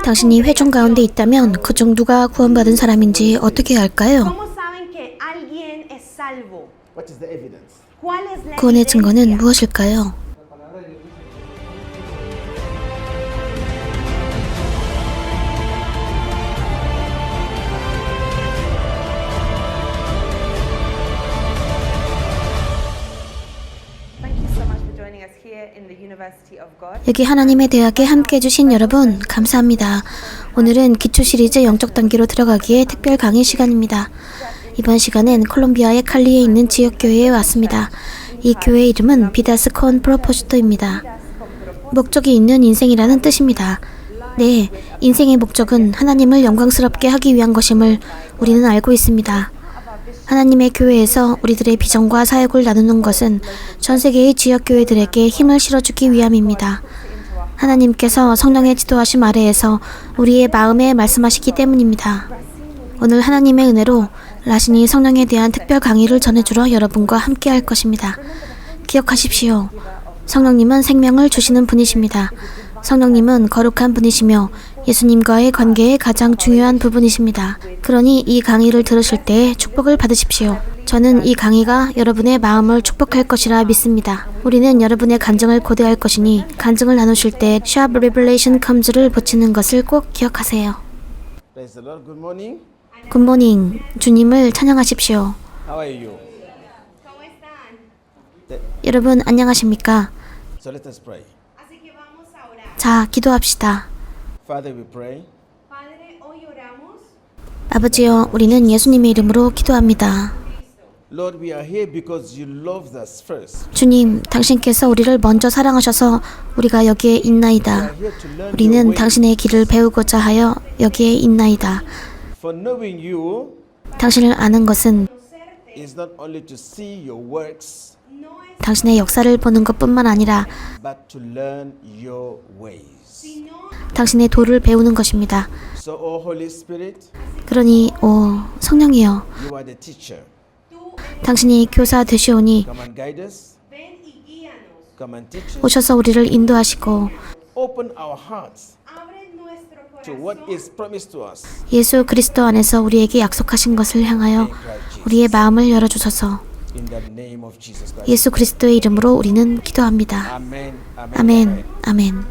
당신이 회중 가운데 있다면 그중 누가 구원받은 사람인지 어떻게 알까요? 구원의 증거는 무엇일까요? 여기 하나님의 대학에 함께 해주신 여러분 감사합니다. 오늘은 기초 시리즈 영적 단계로 들어가기에 특별 강의 시간입니다. 이번 시간엔 콜롬비아의 칼리에 있는 지역교회에 왔습니다. 이 교회 이름은 비다스 콘 프로포지토입니다. 목적이 있는 인생이라는 뜻입니다. 네, 인생의 목적은 하나님을 영광스럽게 하기 위한 것임을 우리는 알고 있습니다. 하나님의 교회에서 우리들의 비전과 사역을 나누는 것은 전 세계의 지역교회들에게 힘을 실어주기 위함입니다. 하나님께서 성령의 지도하심 아래에서 우리의 마음에 말씀하시기 때문입니다. 오늘 하나님의 은혜로 라신이 성령에 대한 특별 강의를 전해주러 여러분과 함께 할 것입니다. 기억하십시오. 성령님은 생명을 주시는 분이십니다. 성령님은 거룩한 분이시며 예수님과의 관계의 가장 중요한 부분이십니다. 그러니 이 강의를 들으실 때 축복을 받으십시오. 저는 이 강의가 여러분의 마음을 축복할 것이라 믿습니다. 우리는 여러분의 간증을 고대할 것이니 간증을 나누실 때 Sharp Revelation Comes를 붙이는 것을 꼭 기억하세요. 굿모닝, 주님을 찬양하십시오. 여러분 안녕하십니까? 자, 기도합시다. 아버지여, 우리는 예수님의 이름으로 기도합니다. 주님, 당신께서 우리를 먼저 사랑하셔서 우리가 여기에 있나이다. 우리는 당신의 길을 배우고자 하여 여기에 있나이다. 당신을 아는 것은 당신의 역사를 보는 것뿐만 아니라 당신의 도를 배우는 것입니다. 그러니 오 성령이여, 당신이 교사 되시오니 오셔서 우리를 인도하시고 예수 그리스도 안에서 우리에게 약속하신 것을 향하여 우리의 마음을 열어주소서. 예수 그리스도의 이름으로 우리는 기도합니다. 아멘, 아멘.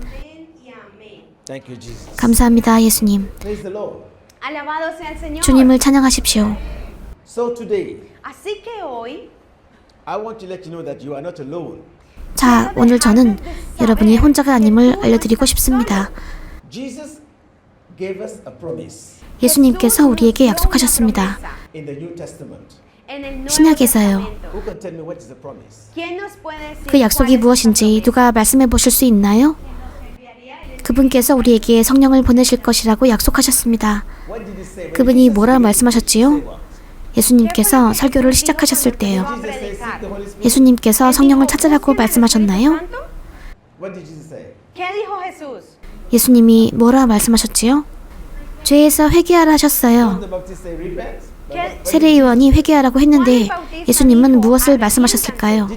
감사합니다, 예수님. 주님을 찬양하십시오. 자, 오늘 저는 여러분이 혼자가 아님을 알려드리고 싶습니다. 예수님께서 우리에게 약속하셨습니다. 신약에서요. 그 약속이 무엇인지 누가 말씀해 보실 수 있나요? 그분께서 우리에게 성령을 보내실 것이라고 약속하셨습니다. 그분이 뭐라 말씀하셨지요? 예수님께서 설교를 시작하셨을 때요. 예수님께서 성령을 찾으라고 말씀하셨나요? 예수님이 뭐라 말씀하셨지요? 죄에서 회개하라 하셨어요. 세례요한이 회개하라고 했는데 예수님은 무엇을 말씀하셨을까요?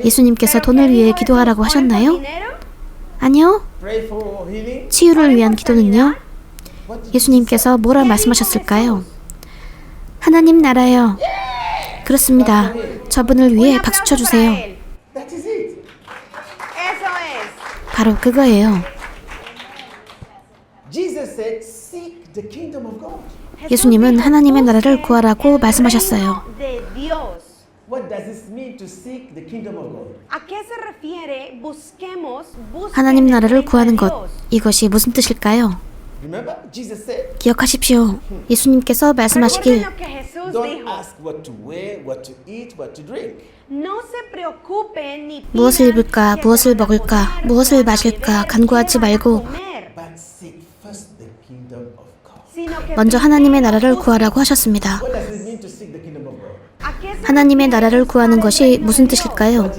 예수님께서 돈을 위해 기도하라고 하셨나요? 아니요. 치유를 위한 기도는요? 예수님께서 뭐라 말씀하셨을까요? 하나님 나라요. 그렇습니다. 저분을 위해 박수 쳐주세요. 바로 그거예요. 예수님은 하나님의 나라를 구하라고 말씀하셨어요. 하나님 나라를 구하는 것, 이것이 무슨 뜻일까요? 기억하십시오. 예수님께서 말씀하시길 무엇을 입을까, 무엇을 먹을까, 무엇을 마실까 간구하지 말고 먼저 하나님의 나라를 구하라고 하셨습니다. 하나님의 나라를 구하는 것이 무슨 뜻일까요?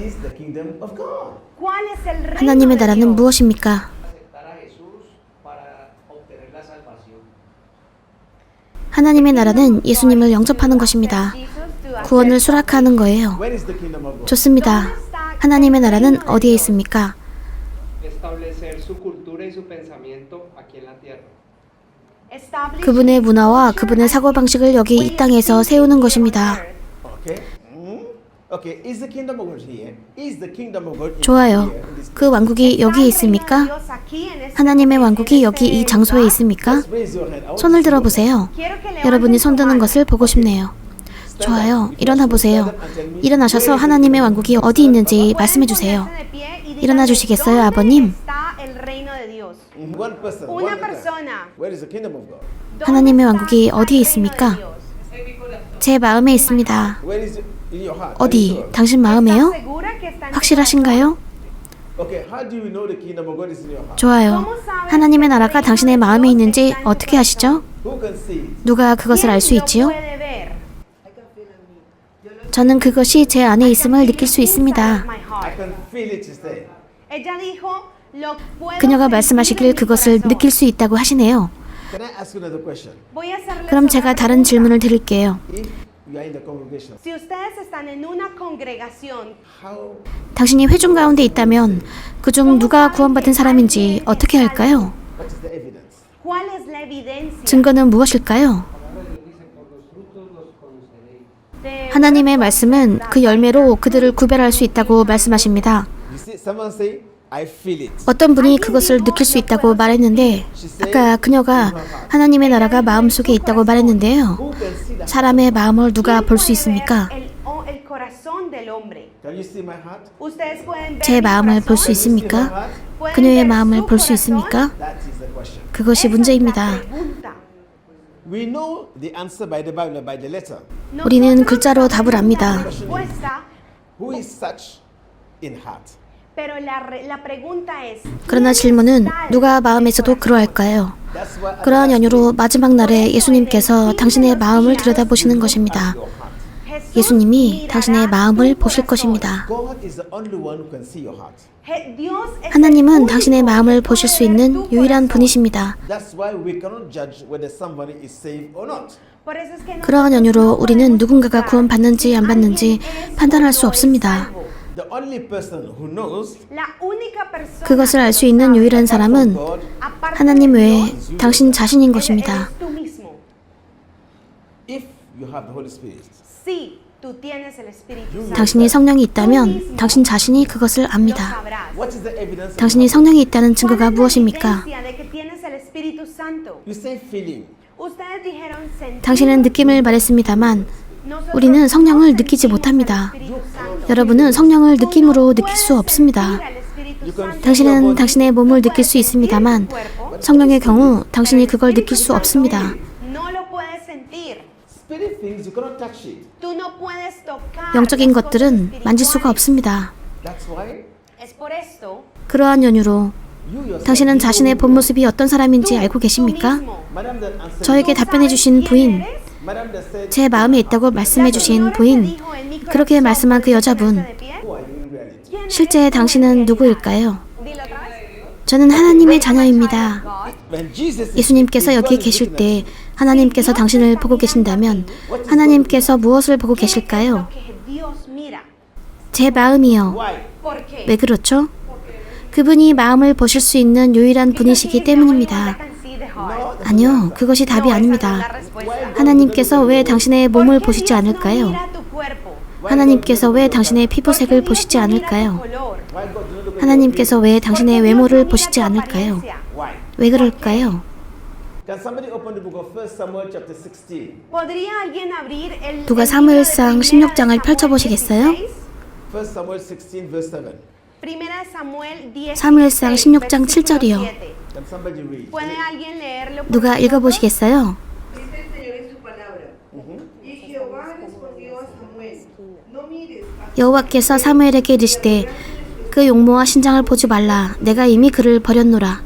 하나님의 나라는 무엇입니까? 하나님의 나라는 예수님을 영접하는 것입니다. 구원을 수락하는 거예요. 좋습니다. 하나님의 나라는 어디에 있습니까? pensamiento aquí en la tierra. 그분의 문화와 그분의 사고방식을 여기 이 땅에서 세우는 것입니다. Okay. Okay. Is the kingdom of God here? Is the kingdom of God in 좋아요. here? In this 그 왕국이 여기 있습니까? 하나님의 왕국이 여기 이 장소에 있습니까? raise your hand. I want 손을 들어보세요. 여러분이 손드는 것을 보고 싶네요. 좋아요. 일어나 보세요. 일어나셔서 하나님의 왕국이 어디 있는지 말씀해 주세요. 일어나 주시겠어요, 아버님? one person. Una one at a time. persona. Where is the kingdom of God? 하나님의 왕국이 어디에 있습니까? 제 마음에 있습니다. Where is it in your heart? 어디? 당신 마음에요? 확실하신가요? Okay. How do you know the kingdom of God is in your heart? 좋아요. 하나님의 나라가 당신의 마음에 있는지 어떻게 아시죠? Who can see it? 누가 그것을 알 수 있지요? 저는 그것이 제 안에 있음을 느낄 수 있습니다. I can feel it. Is there? 그녀가 말씀하시길 그것을 느낄 수 있다고 하시네요. Can I ask you another question? 그럼 제가 다른 질문을 드릴게요. If you are in the congregation, Si ustedes están en una congregación, how? 당신이 회중 가운데 있다면 그중 누가 구원받은 사람인지 어떻게 할까요? What is the evidence? ¿cuál es la evidencia? 증거는 무엇일까요? 하나님의 말씀은 그 열매로 그들을 구별할 수 있다고 말씀하십니다. You see, someone say, I feel it. 어떤 분이 그것을 느낄 수 있다고 말했는데 아까 그녀가 하나님의 나라가 마음속에 있다고 말했는데요. Who can see that? 사람의 마음을 누가 볼 수 있습니까? El corazón del hombre. Can you see my heart? Ustedes pueden ver 제 mi 마음을 볼 corazón. 수 있습니까? Pueden 그녀의 ver 마음을 su 볼 수 corazón. 있습니까? That is the question. 그것이 Esa es la 문제입니다. pregunta. We know the answer by the Bible, by the letter. 우리는 Nosotros 글자로 답을 sabemos 압니다. la respuesta, Who is such in heart? pero la pregunta es, 그러나 질문은 누가 마음에서도 그러할까요? That's why 그러한 연유로 마지막 날에 예수님께서 당신의 마음을 들여다보시는 것입니다. your heart. Jesús 예수님이 당신의 mirará 마음을 tu 보실 corazón. 것입니다. God is the only one who can see your heart. Dios es el 하나님은 당신의 único 마음을 que 보실 수 puede ver 있는 tu 유일한 corazón. 분이십니다. That's why we cannot judge whether somebody is saved or not. Por eso es que 그러한 nosotros 연유로 no 우리는 podemos 누군가가 juzgar 구원받는지 안 받는지 alguien es 판단할 o 수 no es 없습니다. salvo. The only person who knows La única persona 그것을 알 수 que 있는 sabe 유일한 사람은 God aparte 하나님 de 외에 Dios, 당신 자신인 eres 것입니다. tú mismo. if you have the Holy Spirit. Sí, tú tienes el Espíritu Santo. 당신이 성령이 있다면 당신 자신이 그것을 Lo 압니다. sabrás. What is the evidence? of 당신이 the Holy 성령이 있다는 ¿Cuál 증거가 es la 무엇입니까? evidencia de que tienes el Espíritu Santo? Spirit? You say feeling. Ustedes dijeron sentir. 당신은 느낌을 말했습니다만 Nosotros 우리는 성령을 no 느끼지 sentimos 못합니다. el Espíritu Santo. 여러분은 성령을 Tú no 느낌으로 느낄 수 puedes 없습니다. sentir al Espíritu Santo. 당신은 당신의 몸을 느낄 수 있습니다만 성령의 경우 당신이 그걸 느낄 수 없습니다. No lo puedes sentir. Spirit things you cannot touch it. Tú no puedes tocar 영적인 las cosas 것들은 만질 수가 espirituales. 없습니다. That's why Es por esto, 그러한 연유로 you yourself. 당신은 자신의 본 모습이 어떤 사람인지 알고 계십니까? mismo. Madam that answered. 저에게 답변해 주신 부인, Madam that said, 제 마음에 있다고 말씀해 주신 부인, 그렇게 말씀한 그 여자분, who are you in reality? 실제 당신은 누구일까요? Dilo otra vez. 저는 하나님의 자녀입니다. When Jesus is 예수님께서 여기 계실 때 하나님께서 당신을 보고 계신다면 하나님께서 무엇을 보고 계실까요? Que Dios mira. 제 마음이요. why? ¿Por qué? 왜 그렇죠? 그분이 마음을 보실 수 있는 유일한 분이시기 때문입니다. 아니요, 그것이 답이 아닙니다. 하나님께서 왜 당신의 몸을 보시지 않을까요? 하나님께서 왜 당신의 피부색을 보시지 않을까요? Why God do not look at 하나님께서 왜 당신의 외모를 보시지 않을까요? why? 왜 그럴까요? Can somebody open the book of 1 Samuel chapter 16? 누가 사무엘상 16장을 펼쳐보시겠어요? 1 Samuel 16 verse 7. 사무엘상 16장 7절이요. Can somebody read? 누가 읽어보시겠어요? Dice el Señor en su palabra. Y Jehová respondió a Samuel, no mires a 여호와께서 사무엘에게 이르시되 그 용모와 신장을 보지 말라. 내가 이미 그를 버렸노라.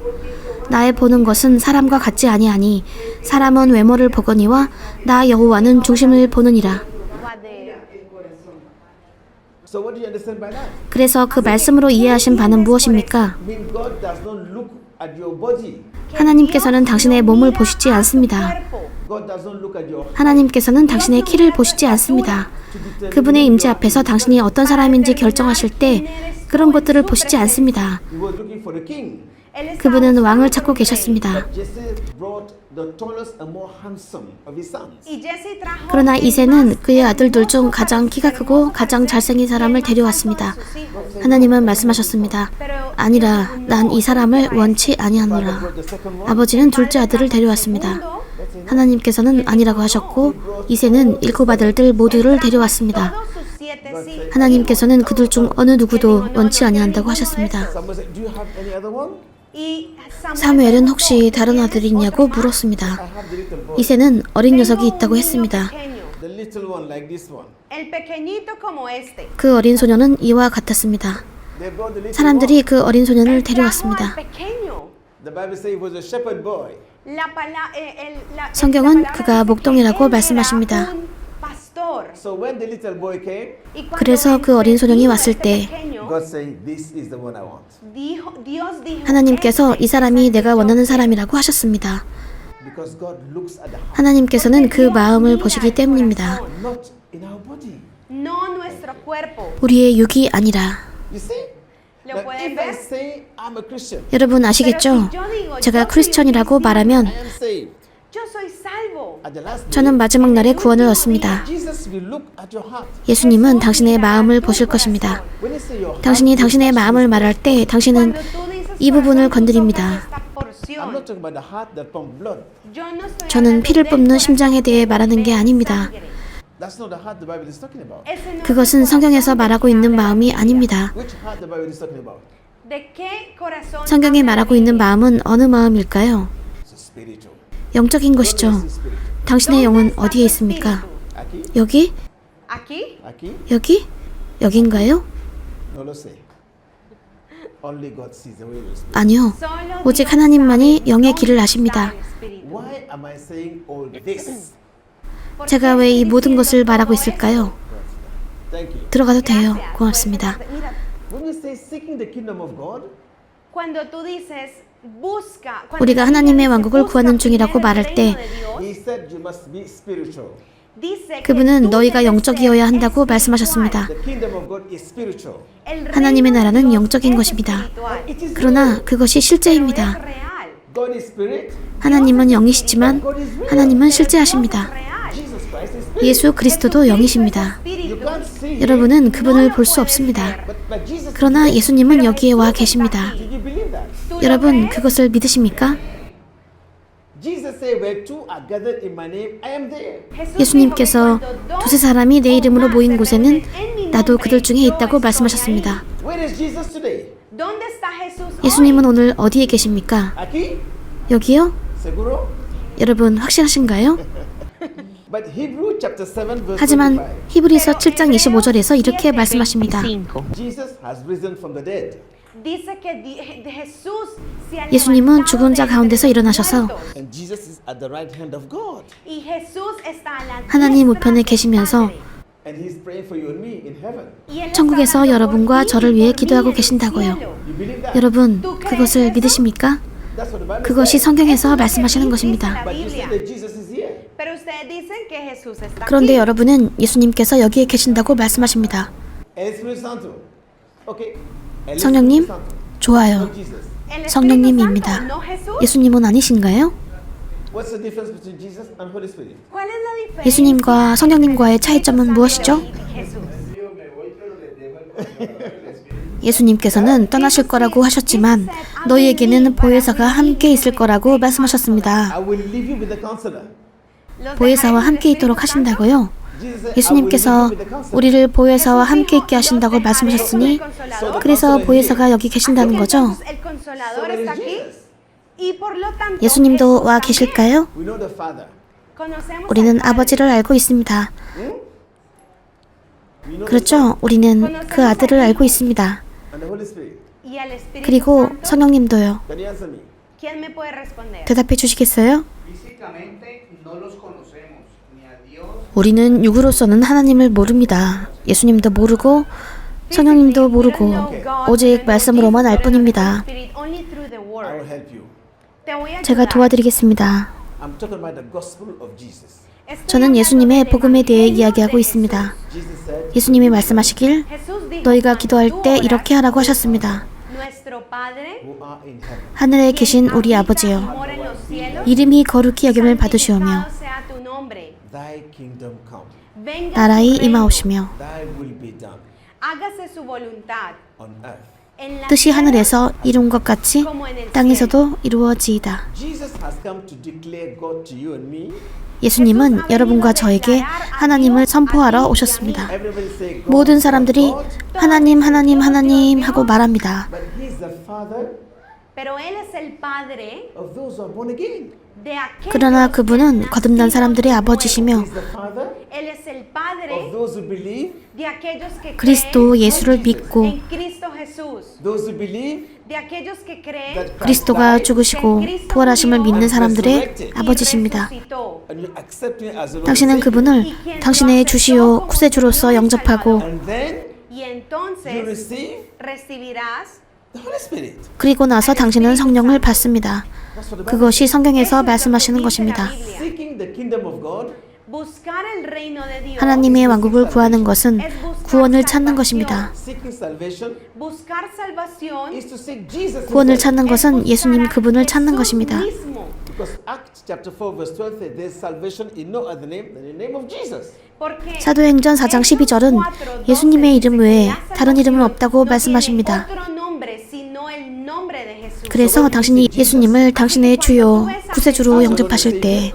나의 보는 것은 사람과 같지 아니하니 사람은 외모를 보거니와 나 여호와는 중심을 보느니라. So what do you understand by that? 그래서 그 말씀으로 이해하신 바는 무엇입니까? Mean God does not look at your body. 하나님께서는 당신의 몸을 보시지 않습니다. God does not look at your 하나님께서는 당신의 키를 보시지 않습니다. 그분의 임재 앞에서 당신이 어떤 사람인지 결정하실 때 그런 것들을 보시지 않습니다. You were looking for the king. 그분은 왕을 찾고 계셨습니다. Jesse brought the tallest and more handsome of his sons. Y Jesse trajo 그러나 el 이새는 más 그의 bello, 아들들 중 más 가장 키가 parecido, 크고 más 가장 잘생긴 parecido, 사람을 el más alto 데려왔습니다. de sus hijos. 하나님은 말씀하셨습니다. 아니라 난 이 사람을 원치 아니하노라. 아버지는 둘째 아들을 데려왔습니다. 하나님께서는 아니라고 하셨고 이새는 7 아들들 모두를 데려왔습니다. Todos sus 7 hijos. 하나님께서는 그들 중 어느 누구도 원치 아니한다고 하셨습니다. Someone said, "Do you have any other one?" Y 사무엘은 혹시 다른 아들이 있냐고 물었습니다. I have the little boy. 이새는 어린 녀석이 Tengo un 있다고 niño 했습니다. pequeño, The little one like this one. el pequeñito como este. 그 어린 소녀는 이와 같았습니다. They brought the little 사람들이 one. 그 어린 소년을 Él trajo al 데려왔습니다. pequeño. The Bible says he was a shepherd boy. 성경은 그가 목동이라고 말씀하십니다. So when the little boy came, 그래서 그 어린 소년이 왔을 때 God said, "This is the one I want." 하나님께서 이 사람이 내가 원하는 사람이라고 하셨습니다. Because God looks at the heart, 하나님께서는 그 마음을 보시기 때문입니다. not in our body. 우리의 육이 아니라. You see? Lo That pueden if I ver? say I'm a Christian, 여러분 아시겠죠? 제가 크리스천이라고 말하면 I am saved. Yo soy salvo. At the last day, 저는 마지막 날에 구원을 얻습니다. Jesus will look at your heart. 예수님은 당신의 마음을 보실 것입니다. When you say your heart, 당신이 당신의 마음을 말할 때 당신은 이 부분을 건드립니다. I'm not talking about the heart that pumps blood. 저는 피를 뿜는 심장에 대해 말하는 게 아닙니다. That's not the heart the Bible is talking about. 그것은 성경에서 말하고 있는 마음이 아닙니다. Which heart the Bible is talking about? 성경이 말하고 있는 마음은 어느 마음일까요? It's spiritual. 영적인 것이죠. 당신의 영은 어디에 있습니까? Aquí, 여기? Aquí. aquí. 여기? 여긴가요? No lo sé. Only God sees the way you speak. 아니요. 오직 하나님만이 영의 길을 아십니다. Why am I saying all this? 제가 왜 이 모든 것을 말하고 있을까요? Thank you. 들어가도 돼요. 고맙습니다. When we say seeking the kingdom of God, 우리가 하나님의 왕국을 구하는 중이라고 말할 때 He said you must be spiritual. 그분은 너희가 영적이어야 한다고 말씀하셨습니다. The kingdom of God is spiritual. 하나님의 나라는 영적인 것입니다. 그러나 그것이 실제입니다. God is spirit. 하나님은 영이시지만 하나님은 실제하십니다. Jesus Christ is spirit. 예수 그리스도도 영이십니다. You can't see him, 여러분은 그분을 볼 수 없습니다. but Jesus. 그러나 예수님은 여기에 와 계십니다. Do you believe that? 여러분 그것을 믿으십니까? Jesus said, "Where two are gathered in my name, I am there." 예수님께서 두세 사람이 내 이름으로 모인 곳에는 나도 그들 중에 있다고 말씀하셨습니다. Where is Jesus today? 예수님은 오늘 어디에 계십니까? Aquí? 여기요? Seguro? 여러분 확실하신가요? But Hebrew chapter 7 verse 하지만 25. 히브리서 7장 25절에서 이렇게 말씀하십니다. Jesus has risen from the dead. 예수님은 죽은 자 가운데서 일어나셔서 And Jesus is at the right hand of God. 하나님 우편에 계시면서 And he's praying for you and me in heaven. 천국에서 여러분과 저를 위해 기도하고 계신다고요. You believe that? 여러분 그것을 믿으십니까? That's what the Bible 그것이 says. 성경에서 말씀하시는 것입니다. But you say that Jesus is here. 그런데 여러분은 예수님께서 여기에 계신다고 말씀하십니다. El Espíritu Santo. Okay. El 성령님? Espíritu Santo. 좋아요. Not Jesus. 성령님입니다. 예수님은 아니신가요? What's the difference between Jesus and Holy Spirit? 예수님과 성령님과의 차이점은 무엇이죠? 예수님께서는 떠나실 거라고 하셨지만 너희에게는 보혜사가 함께 있을 거라고 말씀하셨습니다. I will leave you with the counselor. 보혜사와 함께 있도록 하신다고요? Jesus said, 예수님께서 I will leave you with the counselor. 우리를 보혜사와 함께 있게 하신다고 말씀하셨으니 그래서 보혜사가 여기 계신다는 거죠? So there is Jesus. 예수님도 와 계실까요? We know the Father. 우리는 아버지를 알고 있습니다. We know the 그렇죠? 우리는 그 아들을 알고 있습니다. and the Holy Spirit. 그리고 성령님도요. Can you answer me? 대답해 주시겠어요? Físicamente no los conocemos, ni a Dios 우리는 육으로서는 하나님을 모릅니다. 예수님도 모르고 성령님도 모르고 오직 말씀으로만 알 뿐입니다. I will help you. 제가 도와드리겠습니다. I'm talking about the gospel of Jesus. 저는 예수님의 복음에 대해 이야기하고 있습니다. Jesus said, 예수님이 말씀하시길 너희가 기도할 때 이렇게 하라고 하셨습니다. Nuestro Padre, who art in heaven. 하늘에 계신 우리 아버지여, mora en los cielos, 이름이 거룩히 여김을 받으시오며 santificado sea tu nombre. Thy kingdom come. Venga 나라의 tu reino. 임하오시며 Thy will be done Hágase su voluntad on earth. en la 뜻이 tierra 하늘에서 이룬 것 같이 como en el cielo. 땅에서도 이루어지이다. Jesus has come to declare God to you and me. 예수님은 여러분과 저에게 하나님을 선포하러 오셨습니다. Everybody say God. 모든 사람들이 하나님, 하나님, 하나님 하고 말합니다. But He's the Father Pero Él es el Padre of those who are born again. de aquellos 그러나 que 그분은 han 거듭난 nacido 사람들의 de 아버지시며 He's the Father Él es el of Padre those who believe, de aquellos que 그리스도 예수를 믿고 creen en Cristo Jesús, those who believe de aquellos que creen that Christ 그리스도가 died 죽으시고 부활하심을 믿는 사람들의 y 아버지십니다. resucitó. and you accept Him as the Lord and 당신은 Savior. 그분을 당신의 주시오 구세주로서 영접하고 And then Y you entonces receive recibirás the Holy Spirit. 그리고 나서 당신은 성령을 받습니다. That's what the Bible 그것이 성경에서 Eso es lo que 말씀하시는 dice 것입니다. la Biblia. Seeking the kingdom of God Buscar el reino de Dios, 하나님의 왕국을 구하는 것은 구원을 찾는 것입니다. seeking salvation buscar salvación, is to seek Jesus 구원을 himself. 찾는 es 것은 buscar 예수님 a 그분을 찾는 Jesús 것입니다. mismo. Because Acts chapter 4 verse 12 says there's salvation in no other name than the name of Jesus. Porque 사도행전 4장 12절은 예수님의 이름 외에 다른 이름은 없다고 말씀하십니다. 그래서 당신이 예수님을 당신의 주요 구세주로 영접하실 때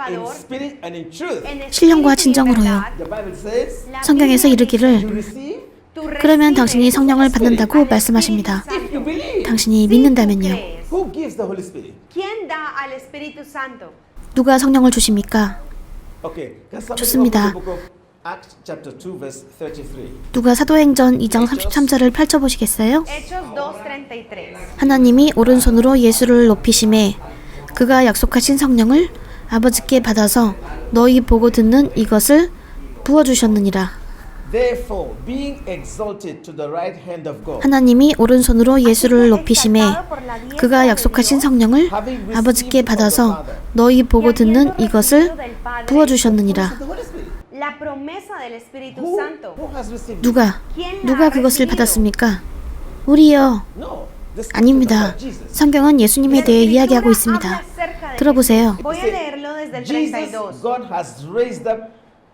In spirit and in truth. 신령과 진정으로요. The Bible says 성경에서 you 이르기를 receive 그러면 당신이 성령을 받는다고 말씀하십니다. if you believe. 당신이 믿는다면요. Who gives the Holy Spirit? ¿Quién da al Espíritu Santo? 누가 성령을 주십니까? Okay. Can somebody 좋습니다. open the book of Acts chapter 2 verse 33. 누가 사도행전 2장 33절을 펼쳐보시겠어요? Hechos 2:33. 하나님이 오른손으로 예수를 높이심에 그가 약속하신 성령을 아버지께 받아서 너희 보고 듣는 이것을 부어주셨느니라. Therefore, being exalted to the right hand of God, 하나님이 오른손으로 예수를 높이심에 그가 약속하신 성령을 아버지께 받아서 너희 보고 듣는 이것을 부어주셨느니라. the Holy Spirit. La promesa del Espíritu Who, Santo. who has received it? 누가 그것을 받았습니까? 우리요. No. This is 아닙니다. about Jesus. 성경은 예수님에 대해 이야기하고 있습니다. 들어보세요. Voy a leerlo desde el Jesus, 32. God has raised up,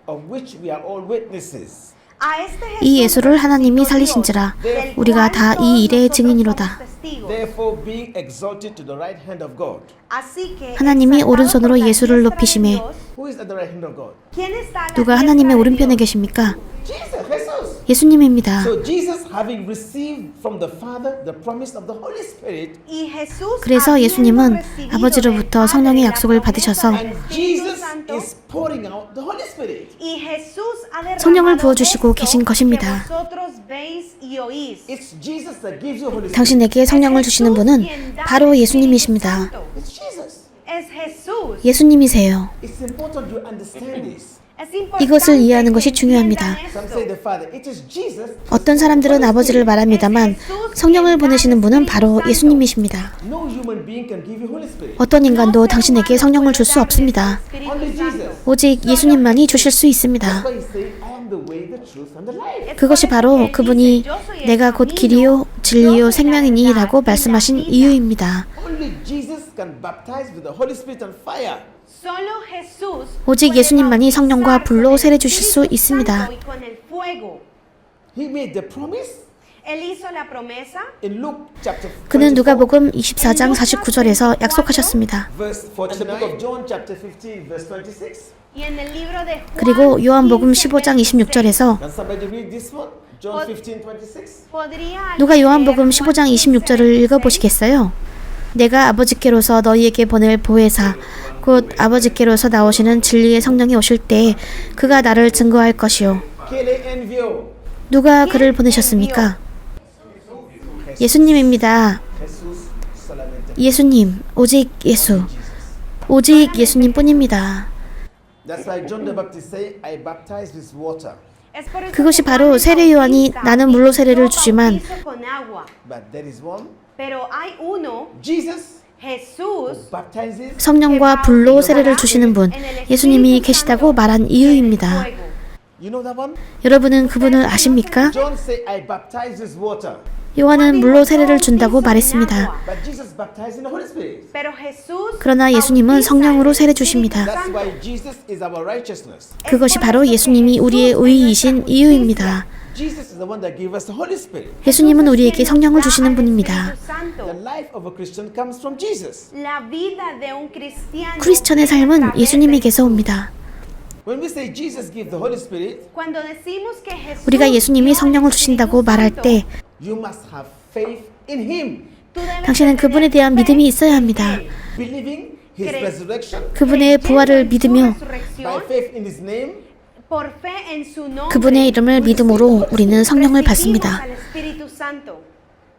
of which we are all witnesses. A este 이 Jesús 예수를 하나님이 살리신지라 del 우리가 cual 다 todos 이 일의 nosotros 증인이로다. somos testigos. Therefore, being exalted to the right hand of God. Así que 하나님이 exaltado 오른손으로 por la 예수를 diestra de 높이심에 Dios, Who is at the right hand of God? ¿quién está a la 누가 diestra 하나님의 de 오른편에 Dios? 계십니까? Jesus, Jesus. 예수님입니다. So Jesus, having received from the Father the promise of the Holy Spirit, Y Jesús, 그래서 habiendo 예수님은 recibido 아버지로부터 del 성령의 Padre la 약속을 promesa 받으셔서 del and Espíritu Jesus Santo, is pouring out the Holy Spirit. y Jesús ha derramado 성령을 부어주시고 esto 계신 것입니다. que vosotros veis y oís. It's Jesus that gives you Holy Spirit. 당신에게 성령을 주시는 분은 바로 예수님이십니다. It's Jesus. Es Jesús. 예수님이세요. It's important you understand this. Es importante 이것을 이해하는 것이 que 중요합니다. entiendan Some esto. say the Father. It is Jesus. 어떤 사람들은 아버지를 말합니다만 성령을 보내시는 분은 바로 예수님이십니다. No human being can give you Holy Spirit. 어떤 인간도 당신에게 성령을 줄 수 없습니다. Only Jesus. 오직 예수님만이 주실 수 있습니다. That's why he said, I am the way, the truth, and the life. 그것이 바로 그분이 내가 곧 길이요 진리요 생명이니 라고 말씀하신 이유입니다. Only Jesus can baptize with the Holy Spirit and fire. Solo Jesús 오직 puede 예수님만이 성령과 bautizar 불로 con el 세례 주실 수 Espíritu 있습니다. Santo y con el fuego. He made the promise Él hizo la promesa in Luke chapter 그는 24, 누가복음 24장 49절에서 약속하셨습니다. verse 49. And the book of John chapter 15 verse 26. y en el libro de Juan 그리고 요한복음 15, 15장 26절에서 Can somebody read this one? John 15, 26. podría 누가 요한복음 leer 15장 Juan 26절을 15, 읽어보시겠어요? 내가 아버지께로서 너희에게 보낼 보혜사 곧 아버지께로서 나오시는 진리의 성령이 오실 때 그가 나를 증거할 것이요. Que le envió? 누가 그를 보내셨습니까? 예수님입니다. Jesús solamente. 예수님, 오직 예수. 오직 예수님뿐입니다. That's why John the Baptist say, I baptize with water. Es por eso 그것이 que 바로 Juan el 세례 요한이 Bautista 나는 물로 dice, 세례를 "Yo 주지만 bautizo con agua", But there is one, pero hay uno, Jesus, Jesús, baptizes. 성령과 불로 세례를 주시는 분, 예수님이 계시다고 말한 이유입니다. You know that one? 여러분은 그분을 아십니까? John say, I baptize with water. 요한은 물로 세례를 준다고 말했습니다. But Jesus baptized in the Holy Spirit. Pero Jesús 그러나 예수님은 bautiza 성령으로 en el 세례 Espíritu 주십니다. That's Santo. why Jesus is our righteousness. 그것이 바로 예수님이 우리의 의이신 이유입니다. Jesus is the one that gave us the Holy Spirit. 예수님은 우리에게 성령을 주시는 분입니다. The life of a Christian comes from Jesus. La vida de un cristiano 크리스천의 삶은 예수님에게서 옵니다. When we say Jesus gave the Holy Spirit, Cuando decimos que Jesús 우리가 예수님이 dio 성령을 el 주신다고 Espíritu 말할 Santo, 때 you must have faith in Him, tú debes 당신은 de 그분에 tener 대한 fe 믿음이 있어야 합니다. en él. believing His Cre- resurrection, 그분의 부활을 믿으며 by Resurrección, faith in His name, por fe en su nombre, 그분의 이름을 믿음으로 우리는 성령을 recibimos 받습니다. al Espíritu Santo.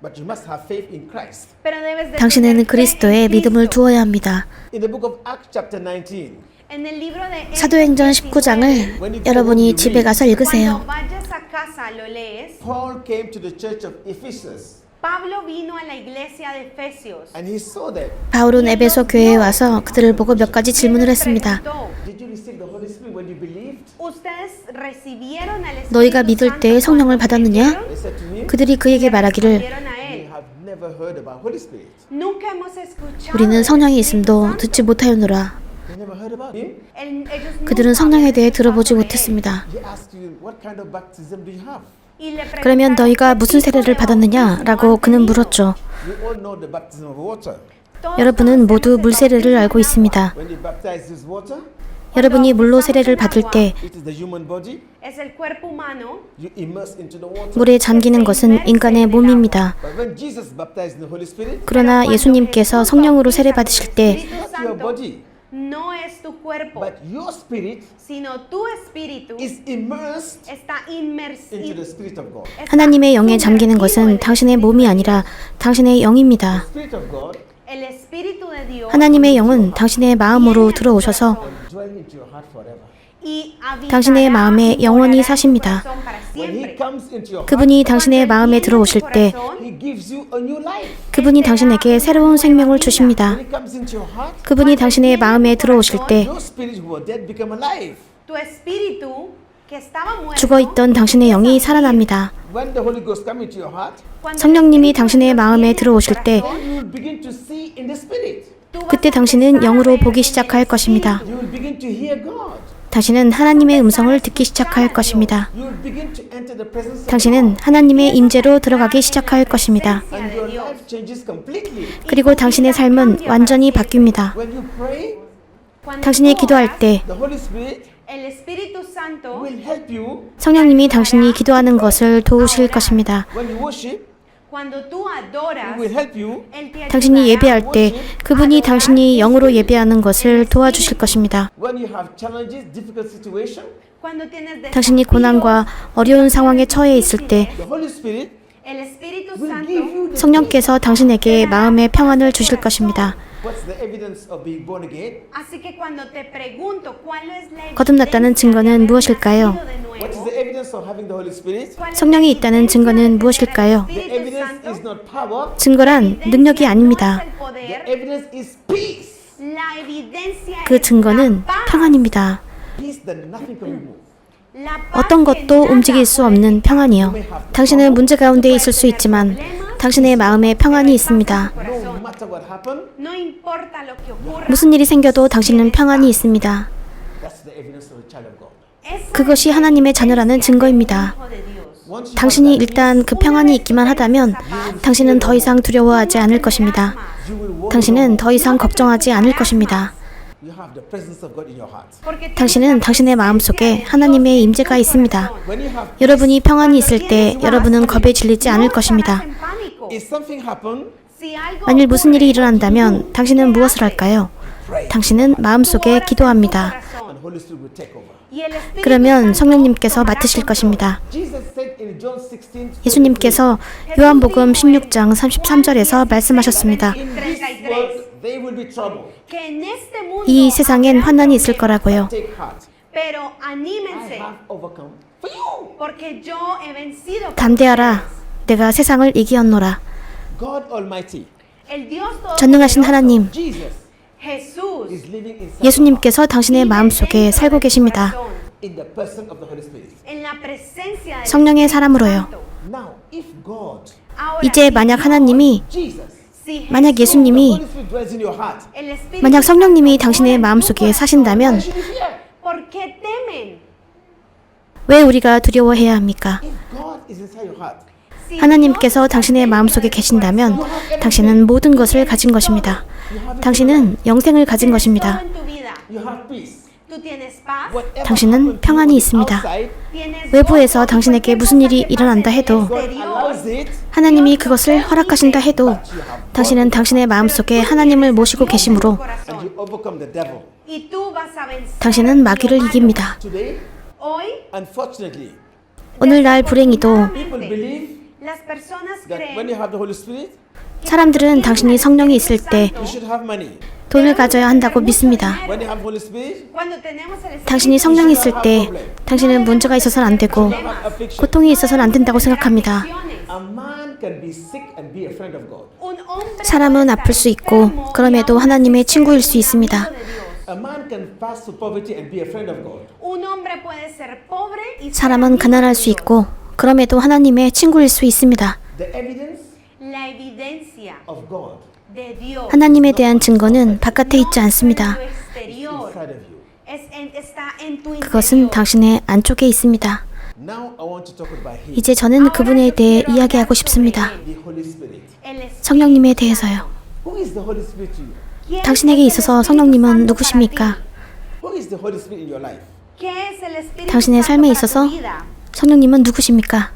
but you must have faith in Christ. Pero debes de 당신에는 tener fe 그리스도에 en 믿음을 Cristo. 두어야 합니다. In the book of Acts chapter 19, En el libro de 사도행전 Hechos 19장을 여러분이 집에 가서 cuando 읽으세요. vayas a casa lo lees. Paul came to the church of Ephesus Pablo vino a la iglesia de Efesios. and he saw them. 바울은 에베소 교회에 와서 그들을 보고 몇 가지 질문을 했습니다. Did you receive the Holy Spirit when you believed? Ustedes recibieron al Espíritu 너희가 믿을 때 Santo 성령을 cuando 받았느냐? creyeron? They said to him, 그들이 그에게 말하기를 Respondieron a we él. have never heard about Holy Spirit. Nunca hemos escuchado 우리는 del 성령이 Espíritu 있음도 Santo. 듣지 못하였노라. They never heard about Him. Ellos 그들은 nunca 성령에 habían 대해 escuchado 들어보지 de él. 못했습니다. He asked you, what kind of baptism do you have? Y le 그러면 preguntaron, 너희가 "¿Qué 무슨 tipo 세례를 de 받았느냐? bautismo 라고 han 그는 tenido?" 물었죠. We all know the baptism of water. Todos 여러분은 conocemos 모두 el 물 세례를 bautismo 알고 en 있습니다. When you baptize this water, 여러분이 물로 세례를 받을 때 it is the human body. Es el cuerpo humano You immerse into the water. 물에 잠기는 것은 인간의 몸입니다. But when Jesus baptized in the Holy Spirit, 그러나 예수님께서 성령으로 세례 받으실 때 Espíritu not your Santo body, no es tu cuerpo, but your spirit sino tu espíritu is immersed está into the inmersivo. Spirit of God. 하나님의 영에 잠기는 것은 당신의 몸이 아니라 당신의 영입니다. Spirit of God El espíritu de Dios 하나님의 영은 당신의 마음으로 들어오셔서 dwell into your heart forever. y habitará 당신의 마음에 y 영원히 morará en tu 사십니다. corazón para When He siempre. comes into your heart, 그분이 당신의 마음에 들어오실 때 He gives you a new life. 그분이 당신에게 새로운 생명을 주십니다. When He comes into your heart, 그분이 당신의 마음에 들어오실 때 your spirit who were dead become alive. Tu espíritu que estaba muerto 죽어있던 당신의 영이 살아납니다. When the Holy Ghost comes into your heart, cuando 성령님이 el Espíritu 당신의 Santo 마음에 viene a tu 들어오실 때 corazón, you will begin to see in the Spirit. tú vas 그때 a 당신은 empezar a 영으로 ver 보기 en el 시작할 것입니다. You will begin to hear God. 당신은 하나님의 음성을 듣기 시작할 것입니다. You will begin to enter the presence of 당신은 God. 하나님의 임재로 들어가기 시작할 것입니다. And your life changes completely. 그리고 당신의 삶은 완전히 바뀝니다. When you pray, Cuando 당신이 tú 기도할 oras, 때 the Holy Spirit el Espíritu Santo will help you. 성령님이 당신이 기도하는 것을 도우실 것입니다. When you worship, cuando tú He adoras will help you. él te 당신이 ayudará. 예배할 때 그분이 당신이 영으로 예배하는 것을 도와주실 것입니다. When you have challenges, difficult situation, Cuando tienes 당신이 desafíos, 고난과 어려운 상황에 처해 있을 때 the Holy Spirit el Espíritu will give Santo you the 성령께서 당신에게 마음의 평안을 주실 것입니다. What's the evidence of being born again? Así que cuando te pregunto cuál es la 거듭났다는 evidencia de 증거는 haber 무엇일까요? nacido de What is nuevo? the evidence of having the Holy Spirit? ¿Cuál es 성령이 la 있다는 evidencia 증거는 de tener 무엇일까요? el The Espíritu evidence Santo? is not power. 증거란 능력이 Evidencia 아닙니다. no es el The poder, evidence is peace. la evidencia 그 es 증거는 la paz. 평안입니다. Peace that nothing can remove. La paz 어떤 que 것도 nada 움직일 수 puede 없는 평안이요. 당신은 문제 가운데 있을 수 있지만 당신의 마음에 평안이 있습니다. No matter what happened, No importa lo que ocurra, 무슨 일이 생겨도 당신은 평안이 있습니다. that's the evidence of a child of God. esa 그것이 하나님의 자녀라는 증거입니다. hijo de Dios. Once you 당신이 have that 일단 그 평안이 있기만 하다면 당신은 더 이상 두려워하지 않을 것입니다. peace, you will walk 당신은 더 이상 걱정하지 않을 것입니다. You have the presence of God in your heart. Porque 당신은 당신의 마음속에 하나님의 임재가 있습니다. When you have 여러분이 평안이 있을 때 여러분은 겁에 질리지 않을 것입니다. if something happened, 만일 무슨 일이 일어난다면 당신은 무엇을 할까요? 당신은 마음속에 기도합니다. and Holy Spirit will take over. 그러면 성령님께서 맡으실 것입니다. Jesus said in John 16, 예수님께서 요한복음 16장 33절에서 말씀하셨습니다. in this world they will be trouble. 이 세상엔 환난이 있을 거라고요. Take heart. Pero I anímense, have overcome for you. porque yo he vencido. 담대하라. 내가 세상을 이기었노라. God Almighty, El Dios 전능하신 todopoderoso, 하나님, Jesús, is living inside 예수님께서 당신의 마음속에 살고 계십니다. in the person of the Holy Spirit. En la presencia del 성령의 사람으로요. Now, if God, Ahora, 이제 만약 하나님이, Jesus, si 만약 the 예수님이, Holy Spirit dwells in your heart, el Espíritu 만약 성령님이 Santo 당신의 mora en tu 마음속에 corazón, 사신다면 why should you fear? ¿por qué temen? 왜 우리가 두려워해야 합니까? If God is inside your heart, Si 하나님께서 Dios 당신의 está 마음속에 dentro de tu 계신다면 corazón, 당신은 모든 것을 가진 것입니다. 당신은 영생을 가진 tienes 것입니다. todo en tu vida. you have peace. Tú tienes paz, Whatever 당신은 happens to you 평안이 on the 있습니다. outside, tienes 외부에서 gozo, 당신에게 cualquier 무슨 일이 cosa que 일어난다 pase en el 해도 God exterior, allows it, 하나님이 그것을 허락하신다 해도 당신은 당신의 마음속에 하나님을 모시고 계시므로 and you overcome the devil. y tú vas a vencer 당신은 마귀를 lo malo. 이깁니다. Today, Hoy, unfortunately, 오늘날 불행히도 people believe las personas that when creen you have the Holy Spirit, 사람들은 당신이 성령이 있을 때 you should have money. 돈을 가져야 한다고 믿습니다. When you have Holy Spirit, cuando tenemos el 당신이 성령이 있을 때 당신은 문제가 있어서는 안 되고 you have affliction. 고통이 있어서는 안 된다고 생각합니다. A man can be sick and be a friend of God. Un hombre 사람은 아플 수 있고 그럼에도 하나님의 친구일 수 있습니다. A man can fast for poverty and be a friend of God. Un hombre puede ser pobre y ser 사람은 amigo 가난할 de 수 Dios. 있고 그럼에도 하나님의 친구일 수 있습니다. The evidence La evidencia of God de Dios 하나님에 대한 증거는 바깥에 있지 no 않습니다. está en tu exterior, inside of you. está en tu 그것은 interior. 당신의 안쪽에 있습니다. Now I want to talk about him, 이제 저는 그분에 대해 이야기하고 싶습니다. the Holy Spirit. El Espíritu 성령님에 대해서요. Who is the Holy Spirit to you? ¿Quién 당신에게 es el 있어서 Espíritu 성령님은 Santo 누구십니까? para ti? Who is the Holy Spirit in your life? ¿Qué es el Espíritu 당신의 Santo 삶에 para 있어서 tu vida? 성령님은 누구십니까?